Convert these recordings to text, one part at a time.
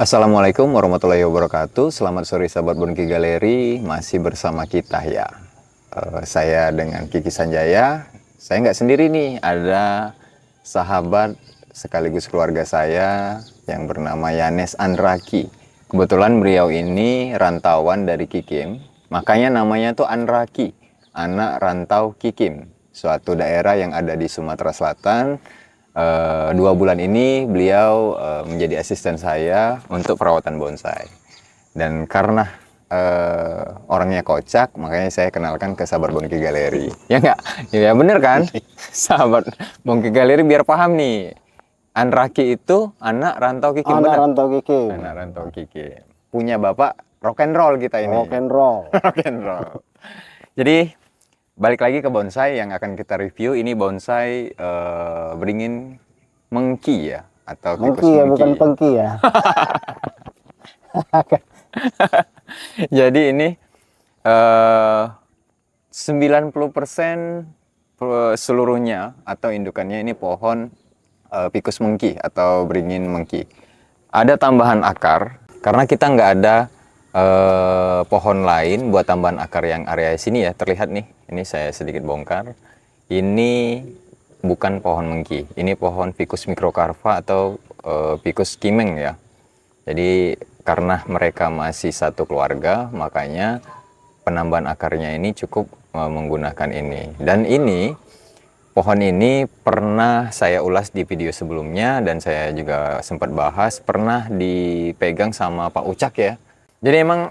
Assalamualaikum warahmatullahi wabarakatuh. Selamat sore sahabat Bonki Galeri, masih bersama kita ya. Saya dengan Kiki Sanjaya. Saya nggak sendiri nih, ada sahabat sekaligus keluarga saya yang bernama Yanes Anraki. Kebetulan beliau ini rantauan dari Kikim, makanya namanya tuh Anraki, anak rantau Kikim, suatu daerah yang ada di Sumatera Selatan. 2 bulan ini beliau menjadi asisten saya untuk perawatan bonsai. Dan karena orangnya kocak, makanya saya kenalkan ke sahabat Bonki Galeri. Ya nggak? Ya bener kan? Sahabat Bonki Galeri biar paham nih. Anraki itu anak rantau Kikim, Anak bener? rantau Kiki. Anak rantau Kikim. Punya bapak rock and roll kita ini. Rock and roll. Rock and roll. Jadi balik lagi ke bonsai yang akan kita review. Ini bonsai beringin mengki ya, atau fikus Mengki ya, mengki. bukan pengki ya. Jadi ini 90% seluruhnya atau indukannya ini pohon fikus mengki atau beringin mengki. Ada tambahan akar karena kita nggak ada pohon lain buat tambahan akar yang area sini ya. Terlihat nih, ini saya sedikit bongkar. Ini bukan pohon mengki, ini pohon Ficus microcarpa atau Ficus kimeng ya. Jadi karena mereka masih satu keluarga, makanya penambahan akarnya ini cukup menggunakan ini. Dan ini pohon ini pernah saya ulas di video sebelumnya dan saya juga sempat bahas, pernah dipegang sama Pak Ucak ya. Jadi emang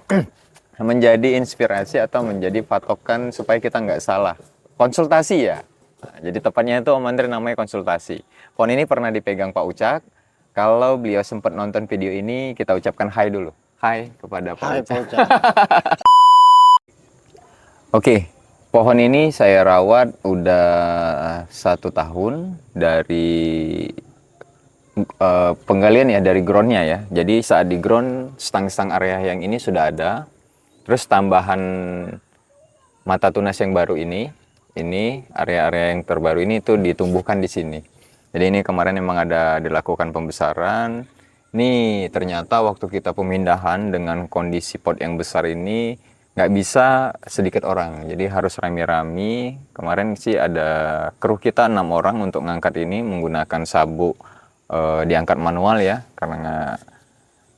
menjadi inspirasi atau menjadi patokan supaya kita nggak salah. Konsultasi ya. Nah, jadi tepatnya itu Om Andre namanya konsultasi. Pohon ini pernah dipegang Pak Ucak. Kalau beliau sempat nonton video ini, kita ucapkan hai dulu. Hai kepada Pak Hai Ucak. Pocak. Oke, pohon ini saya rawat udah 1 tahun dari penggalian ya, dari groundnya ya. Jadi saat di ground, stang-stang area yang ini sudah ada. Terus tambahan mata tunas yang baru ini area-area yang terbaru ini itu ditumbuhkan di sini. Jadi ini kemarin memang ada dilakukan pembesaran. Ini ternyata waktu kita pemindahan dengan kondisi pot yang besar ini nggak bisa sedikit orang, jadi harus rame-rame. Kemarin sih ada kru kita 6 orang untuk ngangkat ini menggunakan sabuk, diangkat manual ya, karena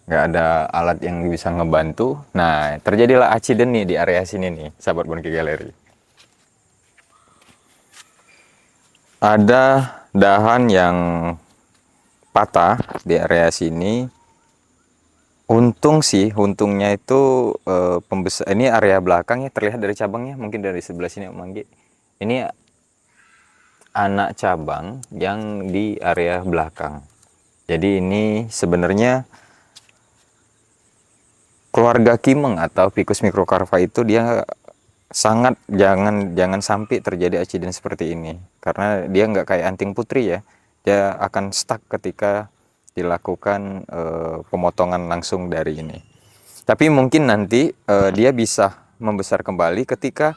nggak ada alat yang bisa ngebantu. Nah, terjadilah accident nih di area sini nih, sahabat Bonki Galeri. Ada dahan yang patah di area sini. Untungnya itu pembesar. Ini area belakangnya terlihat dari cabangnya, mungkin dari sebelah sini Om Anggi. Ini anak cabang yang di area belakang. Jadi ini sebenarnya keluarga kimeng atau Ficus microcarpa itu dia sangat jangan sampai terjadi accident seperti ini, karena dia nggak kayak anting putri ya, dia akan stuck ketika dilakukan pemotongan langsung dari ini. Tapi mungkin nanti dia bisa membesar kembali ketika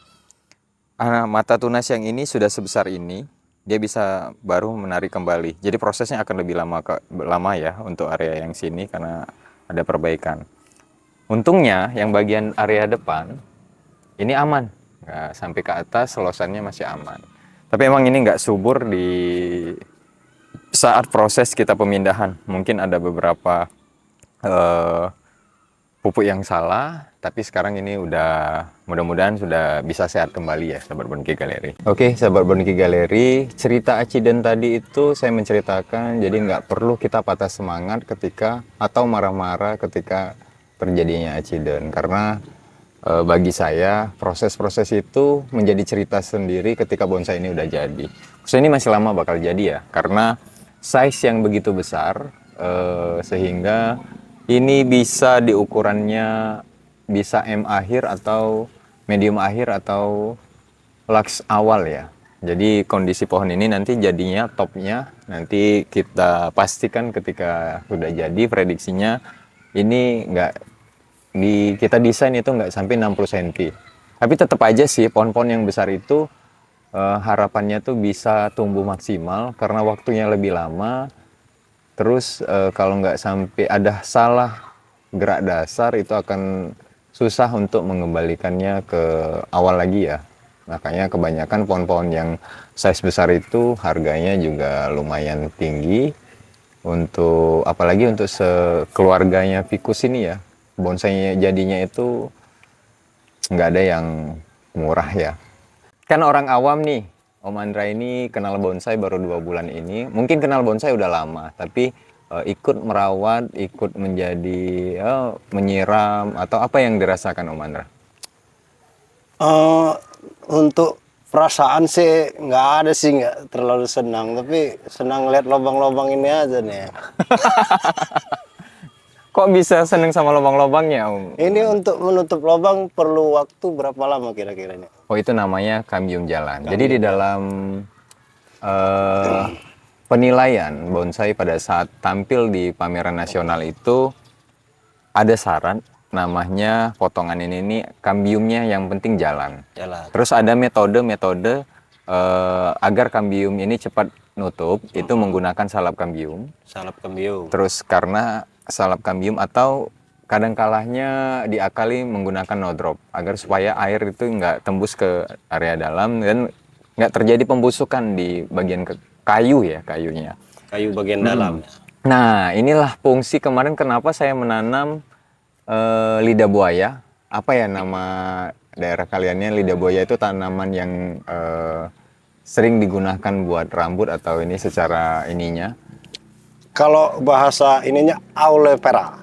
mata tunas yang ini sudah sebesar ini, dia bisa baru menarik kembali. Jadi prosesnya akan lebih lama ya untuk area yang sini karena ada perbaikan. Untungnya yang bagian area depan ini aman, nggak sampai ke atas, selosannya masih aman. Tapi emang ini nggak subur di saat proses kita pemindahan. Mungkin ada beberapa pupuk yang salah, tapi sekarang ini udah mudah-mudahan sudah bisa sehat kembali ya sahabat Bonki Galeri. Oke sahabat Bonki Galeri, cerita accident tadi itu saya menceritakan, jadi nggak perlu kita patah semangat ketika atau marah-marah ketika terjadinya accident, karena bagi saya proses-proses itu menjadi cerita sendiri ketika bonsai ini udah jadi. So ini masih lama bakal jadi ya, karena size yang begitu besar sehingga ini bisa diukurannya bisa M akhir atau medium akhir atau lux awal ya. Jadi kondisi pohon ini nanti jadinya topnya nanti kita pastikan ketika sudah jadi, prediksinya ini kita desain itu nggak sampai 60 cm. Tapi tetap aja sih pohon-pohon yang besar itu harapannya tuh bisa tumbuh maksimal karena waktunya lebih lama. Terus kalau nggak sampai ada salah gerak dasar itu akan susah untuk mengembalikannya ke awal lagi ya. Makanya kebanyakan pohon-pohon yang size besar itu harganya juga lumayan tinggi. Untuk apalagi untuk sekeluarganya Ficus ini ya, bonsainya jadinya itu nggak ada yang murah ya. Kan orang awam nih, Om Andra ini kenal bonsai baru 2 bulan ini. Mungkin kenal bonsai udah lama, tapi ikut merawat, ikut menjadi menyiram atau apa yang dirasakan Om Andra? Eh, untuk perasaan sih nggak ada sih, nggak terlalu senang, tapi senang lihat lubang-lubang ini aja nih. Kok bisa seneng sama lubang-lubangnya Om? Ini untuk menutup lubang perlu waktu berapa lama kira-kira ini? Oh itu namanya kambium jalan. Jadi di dalam penilaian bonsai pada saat tampil di pameran nasional itu ada syarat namanya potongan ini kambiumnya yang penting jalan. Jalan. Terus ada metode agar kambium ini cepat nutup itu menggunakan salap kambium. Salap kambium. Terus karena salap kambium atau kadang kalahnya diakali menggunakan no drop agar supaya air itu nggak tembus ke area dalam dan nggak terjadi pembusukan di bagian kayu ya kayunya. Kayu bagian dalam. Nah inilah fungsi kemarin kenapa saya menanam lidah buaya. Apa ya nama daerah kaliannya? Lidah buaya itu tanaman yang sering digunakan buat rambut atau ini secara ininya. Kalau bahasa ininya Aulepera.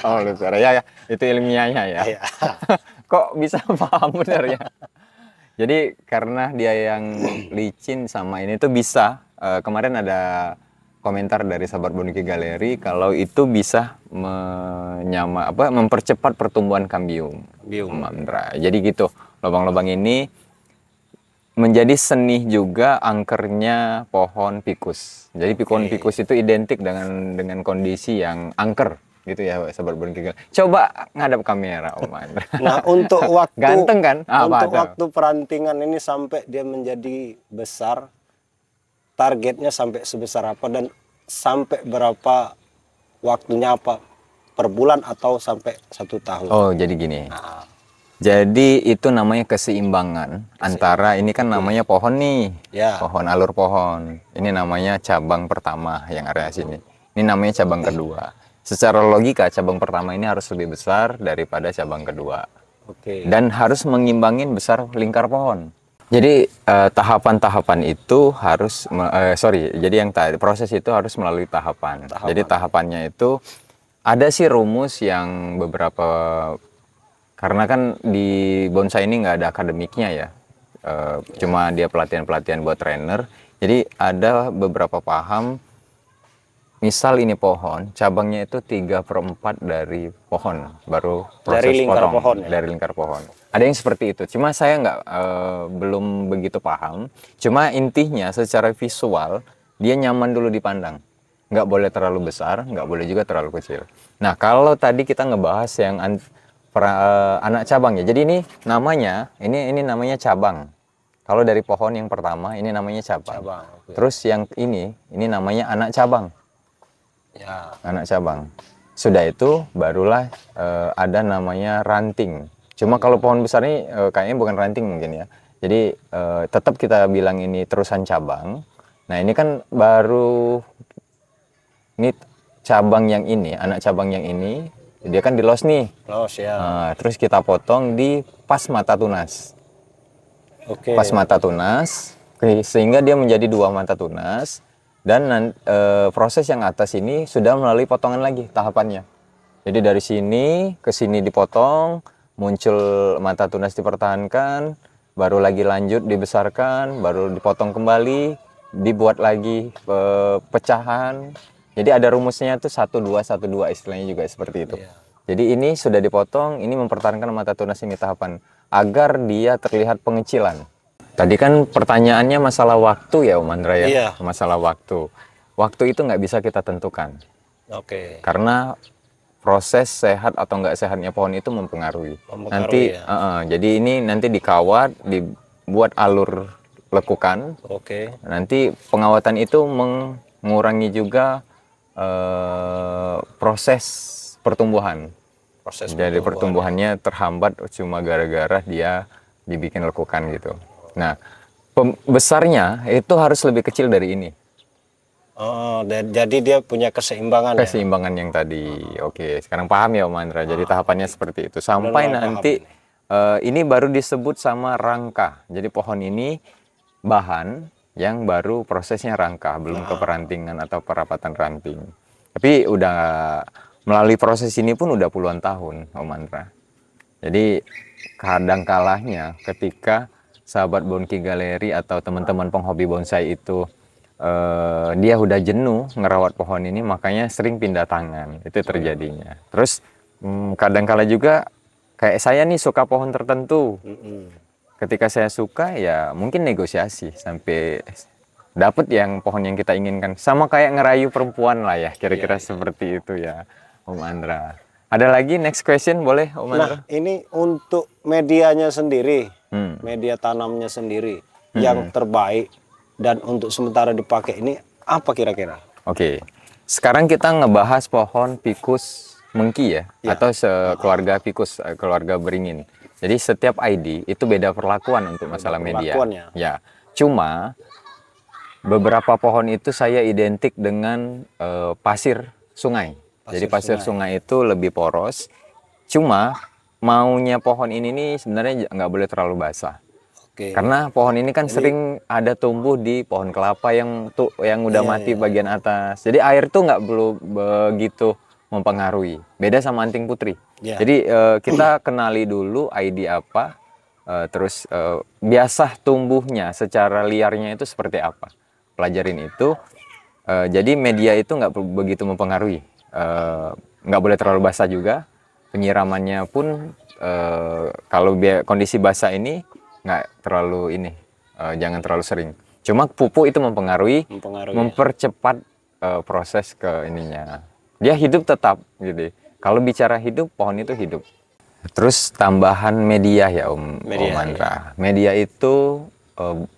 Olivera ya, itu ilmiahnya ya. Iya. Kok bisa paham benar ya? Jadi karena dia yang licin sama ini tuh bisa kemarin ada komentar dari sahabat Boniki Galeri kalau itu bisa mempercepat pertumbuhan kambium. Kambium. Mandra. Jadi gitu, lubang-lubang ini menjadi seni juga angkernya pohon Ficus. Jadi pohon Ficus itu identik dengan kondisi yang angker gitu ya sahabat Boniki Galeri. Coba ngadap kamera Om Andra. Nah, untuk waktu Ganteng kan? untuk waktu perantingan ini sampai dia menjadi besar, targetnya sampai sebesar apa dan sampai berapa waktunya, apa per bulan atau sampai 1 tahun? Oh, jadi gini. Jadi itu namanya keseimbangan antara ini kan namanya pohon nih. Ya. Pohon alur pohon. Ini namanya cabang pertama yang area sini. Ini namanya cabang kedua. Secara logika cabang pertama ini harus lebih besar daripada cabang kedua. Oke. Dan harus mengimbangin besar lingkar pohon. Jadi tahapan-tahapan itu harus jadi yang tadi proses itu harus melalui tahapan. Jadi tahapannya itu ada sih rumus yang beberapa, karena kan di bonsai ini nggak ada akademiknya ya, cuma dia pelatihan-pelatihan buat trainer. Jadi ada beberapa paham. Misal ini pohon, cabangnya itu 3/4 dari pohon, baru proses Dari lingkar potong. pohon ya? Dari lingkar pohon. Ada yang seperti itu, cuma saya nggak belum begitu paham. Cuma intinya secara visual, dia nyaman dulu dipandang. Nggak boleh terlalu besar, nggak boleh juga terlalu kecil. Nah, kalau tadi kita ngebahas yang anak cabang ya, jadi ini namanya, ini namanya cabang. Kalau dari pohon yang pertama, ini namanya cabang. Okay. Terus yang ini namanya anak cabang. Ya. Anak cabang. Sudah itu barulah ada namanya ranting. Cuma kalau pohon besar ini kayaknya bukan ranting mungkin ya. Jadi tetap kita bilang ini terusan cabang. Nah ini kan baru ini cabang yang ini, anak cabang yang ini dia kan di los nih. Los ya. Terus kita potong di pas mata tunas. Oke. Pas mata tunas, sehingga dia menjadi 2 mata tunas. Dan proses yang atas ini sudah melalui potongan lagi tahapannya. Jadi dari sini ke sini dipotong, muncul mata tunas dipertahankan, baru lagi lanjut dibesarkan, baru dipotong kembali, dibuat lagi pecahan. Jadi ada rumusnya tuh 1-2 istilahnya juga seperti itu. Jadi ini sudah dipotong, ini mempertahankan mata tunas ini tahapan agar dia terlihat pengecilan. Tadi kan pertanyaannya masalah waktu ya Om Andra ya? Iya. Masalah waktu. Waktu itu nggak bisa kita tentukan. Oke. Karena proses sehat atau nggak sehatnya pohon itu mempengaruhi. Nanti, ya. jadi ini nanti dikawat, dibuat alur lekukan. Oke. Nanti pengawatan itu mengurangi juga proses pertumbuhan. Proses Jadi pertumbuhan. pertumbuhannya terhambat cuma gara-gara dia dibikin lekukan gitu. Nah, besarnya itu harus lebih kecil dari ini. Oh, jadi dia punya keseimbangan ya. Keseimbangan yang tadi. Oke, sekarang paham ya Om Andra. Jadi tahapannya seperti itu. Sampai mulai paham nanti ini baru disebut sama rangka. Jadi pohon ini bahan yang baru prosesnya rangka, belum ke perantingan atau perapatan ranting. Tapi udah melalui proses ini pun udah puluhan tahun Om Andra. Jadi kadang kalahnya ketika sahabat Bonki Galeri atau teman-teman penghobi bonsai itu dia udah jenuh ngerawat pohon ini, makanya sering pindah tangan. Itu terjadinya. Terus kadang kala juga kayak saya nih suka pohon tertentu. Ketika saya suka ya mungkin negosiasi sampai dapat yang pohon yang kita inginkan. Sama kayak ngerayu perempuan lah ya, kira-kira seperti itu ya Om Andra. Ada lagi next question boleh Om Andra? Nah, ini untuk medianya sendiri, media tanamnya sendiri yang terbaik dan untuk sementara dipakai ini apa kira-kira? Oke. Sekarang kita ngebahas pohon Ficus mengki ya, atau sekeluarga Ficus, keluarga beringin. Jadi setiap ID itu beda perlakuan untuk masalah media. perlakuannya. Ya. Cuma beberapa pohon itu saya identik dengan pasir sungai. Jadi pasir sungai itu lebih poros. Cuma maunya pohon ini nih sebenarnya nggak boleh terlalu basah. Oke. Karena pohon ini kan sering ada tumbuh di pohon kelapa yang udah mati bagian atas. Jadi air tuh nggak perlu begitu mempengaruhi. Beda sama anting putri. Jadi kita kenali dulu ID apa, terus biasah tumbuhnya secara liarnya itu seperti apa. Pelajarin itu. Jadi media itu nggak begitu mempengaruhi. Nggak boleh terlalu basah juga. Penyiramannya pun kalau kondisi basah ini nggak terlalu ini, jangan terlalu sering. Cuma pupuk itu mempengaruhi. Mempercepat proses ke ininya. Dia hidup tetap gitu. Kalau bicara hidup, pohon itu hidup. Terus tambahan media ya Om Andra. Media itu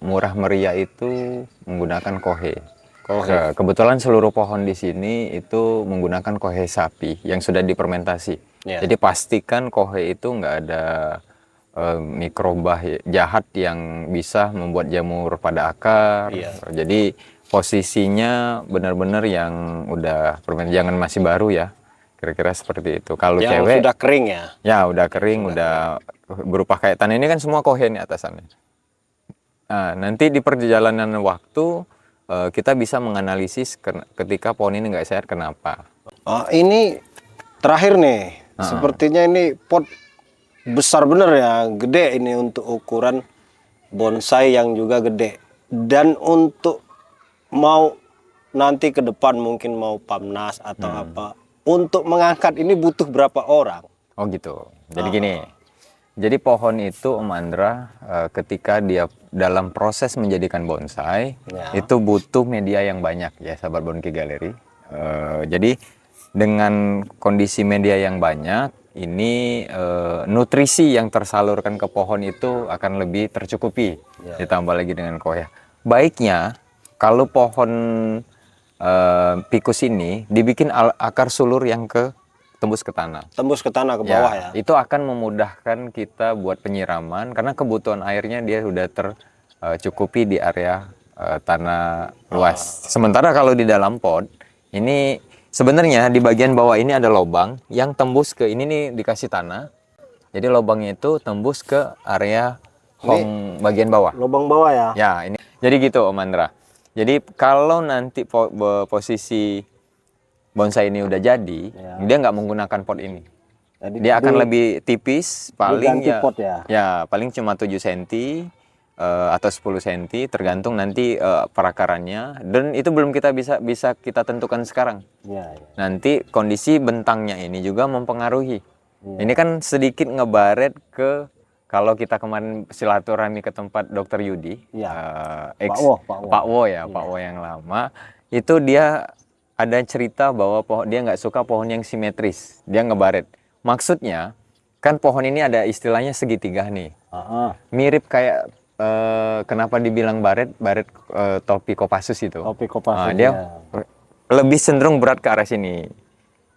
murah meriah itu menggunakan kohe. Kebetulan seluruh pohon di sini itu menggunakan kohe sapi yang sudah difermentasi. Jadi pastikan kohe itu nggak ada mikroba jahat yang bisa membuat jamur pada akar. Jadi posisinya benar-benar yang udah jangan masih baru ya. Kira-kira seperti itu. Kalau yang cewek sudah kering ya. Ya, udah kering, udah berupa kayak tanah ini kan semua kohe nih atasannya. Nah, nanti di perjalanan waktu kita bisa menganalisis ketika pohon ini nggak sehat kenapa. Ini terakhir nih, sepertinya ini pot besar bener ya, gede ini untuk ukuran bonsai yang juga gede. Dan untuk mau nanti ke depan mungkin mau pamnas atau apa, untuk mengangkat ini butuh berapa orang? Oh gitu. Jadi gini. Jadi pohon itu Om Andra ketika dia dalam proses menjadikan bonsai itu butuh media yang banyak ya sahabat Bonki Galeri. Jadi dengan kondisi media yang banyak ini nutrisi yang tersalurkan ke pohon itu akan lebih tercukupi. Ditambah lagi dengan koya. Baiknya kalau pohon Ficus ini dibikin akar sulur yang tembus ke tanah. Tembus ke tanah, ke bawah ya. Itu akan memudahkan kita buat penyiraman karena kebutuhan airnya dia sudah tercukupi di area tanah luas. Sementara kalau di dalam pot ini sebenarnya di bagian bawah ini ada lubang yang tembus ke ini nih dikasih tanah. Jadi lubangnya itu tembus ke area home bagian bawah. Lubang bawah ya. Ya, ini. Jadi gitu Om Andra. Jadi kalau nanti posisi bonsai ini udah jadi, dia nggak menggunakan pot ini. Jadi dia akan lebih tipis, paling pot ya. Ya, paling cuma 7 cm atau 10 cm, tergantung nanti perakarannya. Dan itu belum bisa kita tentukan sekarang. Nanti kondisi bentangnya ini juga mempengaruhi. Ini kan sedikit ngebaret ke kalau kita kemarin silaturahmi ke tempat Dokter Yudi, Pak Wo yang lama, itu dia ada cerita bahwa dia nggak suka pohon yang simetris, dia ngebaret. Maksudnya kan pohon ini ada istilahnya segitiga nih, mirip kayak kenapa dibilang baret topi Kopassus itu. Topi Kopassus. Dia lebih cenderung berat ke arah sini.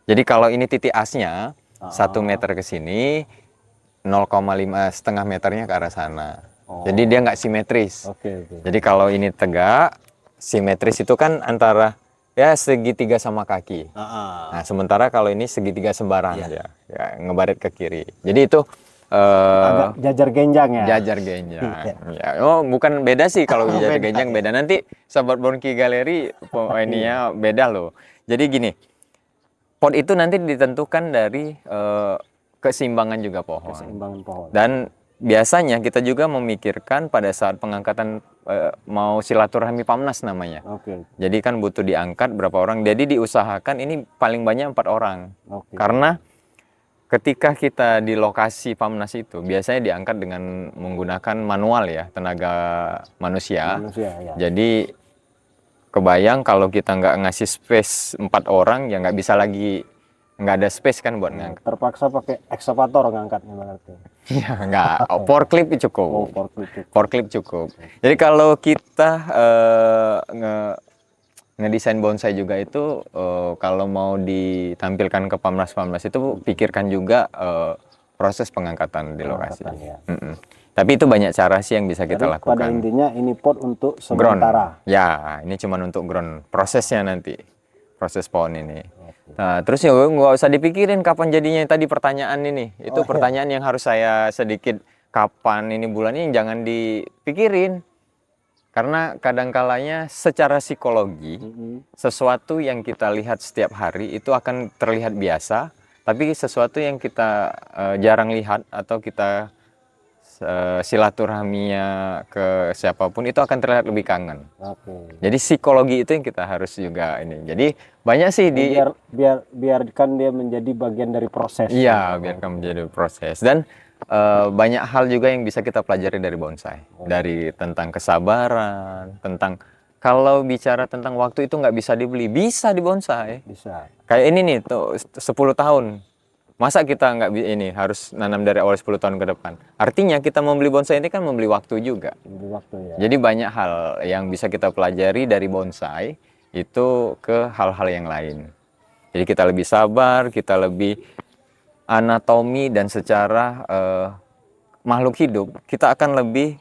Jadi kalau ini titik asnya, Ah. 1 meter ke sini, 0,5 setengah meternya ke arah sana. Oh. Jadi dia nggak simetris. Oke, oke. Jadi kalau ini tegak, simetris itu kan antara ya segitiga sama kaki. Nah, sementara kalau ini segitiga sembarang Iya. ya ngebaret ke kiri. Jadi itu Agak jajar genjang ya. jajar genjang. Ya, oh, bukan beda sih kalau jajar Beda, genjang ya. beda. Nanti sahabat Bonki Galeri ininya beda loh. Jadi gini, pot itu nanti ditentukan dari keseimbangan juga pohon. Keseimbangan pohon. Dan biasanya kita juga memikirkan pada saat pengangkatan mau silaturahmi Pamnas namanya. Oke. Jadi kan butuh diangkat berapa orang. Jadi diusahakan ini paling banyak 4 orang. Oke. Karena ketika kita di lokasi Pamnas itu biasanya diangkat dengan menggunakan manual ya, tenaga manusia. Ya. Jadi kebayang kalau kita nggak ngasih space 4 orang ya nggak bisa lagi, nggak ada space kan buat ngangkat. Terpaksa pakai ekskavator ngangkatnya berarti. Ya nggak, forklift cukup. Oh, forklift. Forklift cukup. Jadi kalau kita ngedesain bonsai juga itu kalau mau ditampilkan ke Pamnas itu pikirkan juga proses pengangkatan di lokasi. Ya. Tapi itu banyak cara sih yang bisa kita Jadi lakukan. pada intinya ini pot untuk Ground. sementara. Ya, ini cuma untuk ground. Prosesnya nanti, proses pohon ini. Nah, terus ya nggak usah dipikirin kapan jadinya. Tadi pertanyaan ini, itu pertanyaan yang harus saya sedikit kapan ini bulannya jangan dipikirin. Karena kadangkalanya secara psikologi, sesuatu yang kita lihat setiap hari itu akan terlihat biasa, tapi sesuatu yang kita jarang lihat atau kita silaturahminya ke siapapun itu akan terlihat lebih kangen. Oke. Jadi psikologi itu yang kita harus juga ini. Jadi banyak sih di biarkan dia menjadi bagian dari proses. iya, biarkan menjadi proses. Dan banyak hal juga yang bisa kita pelajari dari bonsai. Dari tentang kesabaran, tentang kalau bicara tentang waktu itu nggak bisa dibeli, bisa di bonsai. Bisa. Kayak ini nih tuh 10 tahun. Masa kita nggak ini harus nanam dari awal 10 tahun ke depan. Artinya kita membeli bonsai ini kan membeli waktu juga. Membeli waktu ya. Jadi banyak hal yang bisa kita pelajari dari bonsai itu ke hal-hal yang lain. Jadi kita lebih sabar, kita lebih anatomi dan secara makhluk hidup, kita akan lebih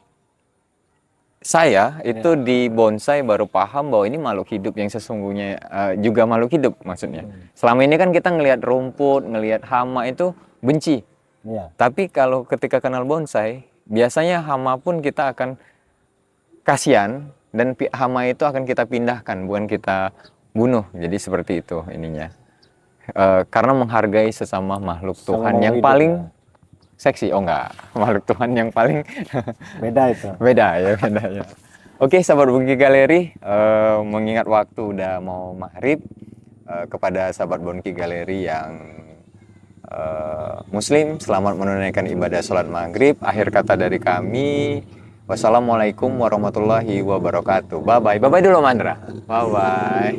itu di bonsai baru paham bahwa ini makhluk hidup yang sesungguhnya juga makhluk hidup maksudnya. Selama ini kan kita ngelihat rumput, ngelihat hama itu benci. Iya. Tapi kalau ketika kenal bonsai, biasanya hama pun kita akan kasihan dan hama itu akan kita pindahkan, bukan kita bunuh. Jadi seperti itu ininya. Karena menghargai sesama makhluk Tuhan yang paling seksi. Oh enggak, makhluk Tuhan yang paling beda itu. beda ya. Oke, sahabat Bonki Galeri, mengingat waktu udah mau maghrib, kepada sahabat Bonki Galeri yang Muslim, selamat menunaikan ibadah sholat maghrib. Akhir kata dari kami, wassalamualaikum warahmatullahi wabarakatuh. Bye bye dulu Mandra. Bye bye.